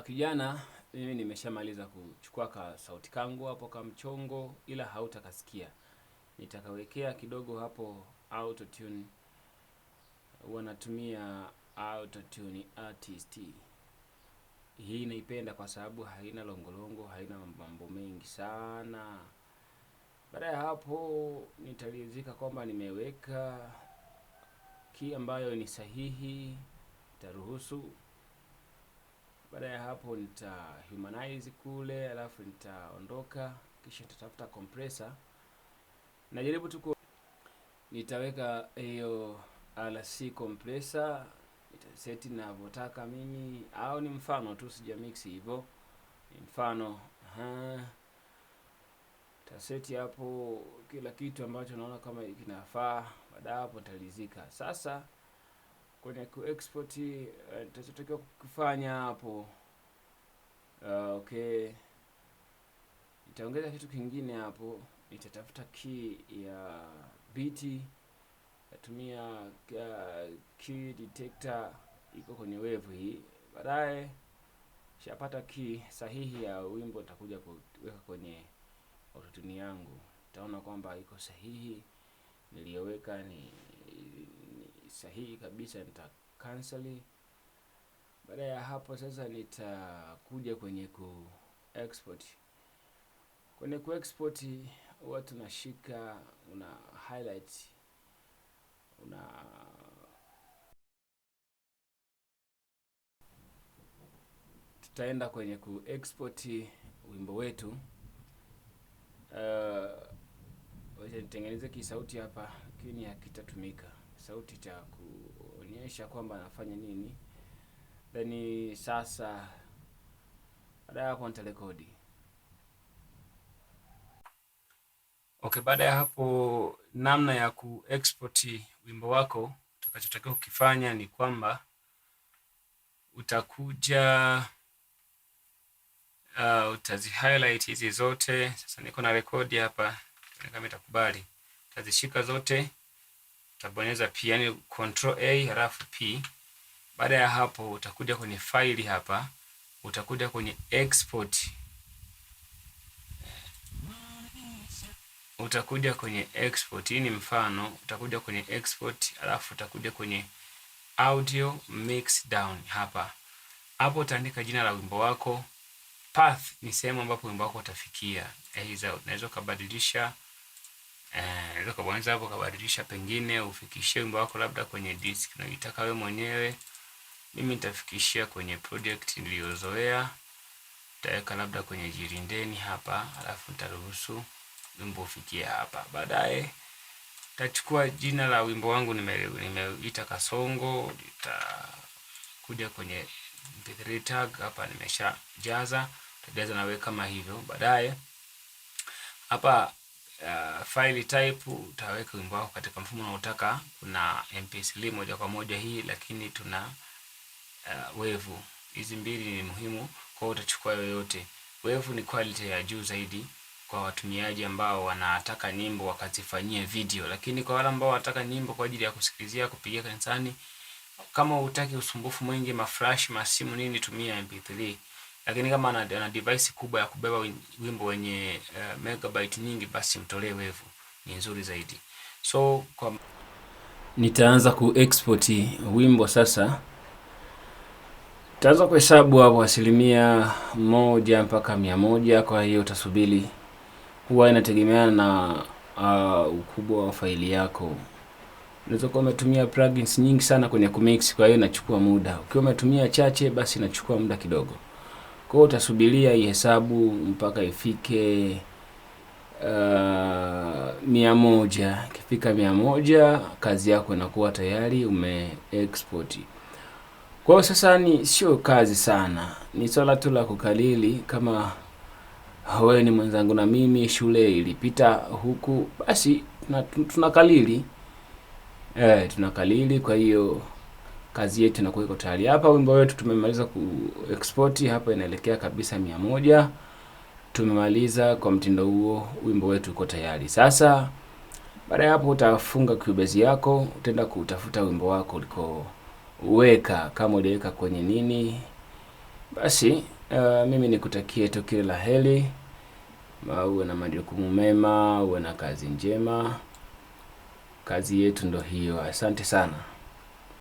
Kijana, mimi nimeshamaliza kuchukua ka sauti kangu hapo ka mchongo, ila hautakasikia. Nitakawekea kidogo hapo autotune. Wanatumia autotune artist. Hii naipenda kwa sababu haina longolongo, haina mambo mengi sana. Baada ya hapo nitalizika kwamba nimeweka key ambayo ni sahihi, taruhusu. Baada ya hapo nita humanize kule, alafu nitaondoka, kisha nitatafuta compressor. Najaribu tu nitaweka hiyo RC compressor, nitaseti ninavyotaka mimi, au ni mfano tu, sija mix hivyo. Ni mfano, taseti hapo kila kitu ambacho naona kama kinafaa. Baada hapo nitalizika. Sasa kwenye kuexport nitachotakiwa kufanya hapo, okay, nitaongeza kitu kingine hapo. Nitatafuta key ya beat, natumia key detector iko kwenye wave hii. Baadaye shapata key sahihi ya wimbo, nitakuja kuweka kwenye autotune yangu. Utaona kwamba iko sahihi, niliyoweka ni sahihi kabisa. Nita cancel. Baada ya hapo sasa nitakuja kwenye ku export. Kwenye ku export huwa tunashika, una highlight, tutaenda kwenye ku export wimbo wetu. Wacha nitengeneze kisauti hapa, lakini hakitatumika. Sauti cha kuonyesha kwamba nafanya nini. Then sasa baada ya hapo nitarekodi. Okay, baada ya hapo namna ya ku-export wimbo wako, utakachotakiwa kukifanya ni kwamba utakuja utazi highlight hizi zote. Sasa niko na rekodi hapa, kama itakubali. Utazishika zote, utabonyeza P, yani control A halafu P. Baada ya hapo utakuja kwenye file hapa, utakuja kwenye export. Utakuja kwenye export, hii ni mfano. Utakuja kwenye export, alafu utakuja kwenye audio mix down hapa. Hapo utaandika jina la wimbo wako. Path ni sehemu ambapo wimbo wako utafikia. Unaweza kubadilisha, unaweza kubonyeza hapo kubadilisha, pengine ufikishie wimbo wako labda kwenye disk unayotaka wewe mwenyewe. Mimi nitafikishia kwenye project niliyozoea. Nitaweka labda kwenye jirindeni hapa, alafu nitaruhusu wimbo ufikie hapa. Baadaye nitachukua jina la wimbo wangu, nimeita Kasongo. Nitakuja kwenye mp3 tag hapa, nimeshajaza. Utajaza nawe kama hivyo. Baadaye hapa file type utaweka wimbo wako katika mfumo unaotaka. Kuna mp3 moja kwa moja hii, lakini tuna wave. Hizi mbili ni muhimu, kwa utachukua yoyote. Wave ni quality ya juu zaidi kwa watumiaji ambao wanataka nyimbo wakazifanyie video, lakini kwa wale ambao wanataka nyimbo kwa ajili ya kusikilizia, kupigia kanisani, kama hutaki usumbufu mwingi, maflash, masimu nini, tumia mp3. Lakini kama ana device kubwa ya kubeba wimbo wenye megabyte nyingi, basi mtolee wave, ni nzuri zaidi. So nitaanza ku-export wimbo sasa. Tutaanza kuhesabu hapo 1% mpaka 100. Kwa hiyo utasubiri, huwa inategemeana na ukubwa wa faili yako. Unaweza kuwa umetumia plugins nyingi sana kwenye kumix, kwa hiyo inachukua muda. Ukiwa umetumia chache, basi inachukua muda kidogo. Kwa hiyo utasubiria ihesabu mpaka ifike 100. Ikifika 100, kazi yako inakuwa tayari ume-export. Kwa hiyo sasa sio kazi sana, ni swala tu la kukalili. Kama wewe ni mwenzangu na mimi, shule ilipita huku, basi tunakalili. Tunakalili. Kwa hiyo kazi yetu inakuwa iko tayari. Hapa wimbo wetu tumemaliza ku-export, hapa inaelekea kabisa 100. Tumemaliza kwa mtindo huo, wimbo wetu uko tayari. Sasa baada ya hapo utafunga Cubase yako, utaenda kutafuta wimbo wako uliko weka, kama uliweka kwenye nini, Basi mimi nikutakie tu kila la heri, uwe na majukumu mema, uwe na kazi njema. Kazi yetu ndo hiyo. Asante sana.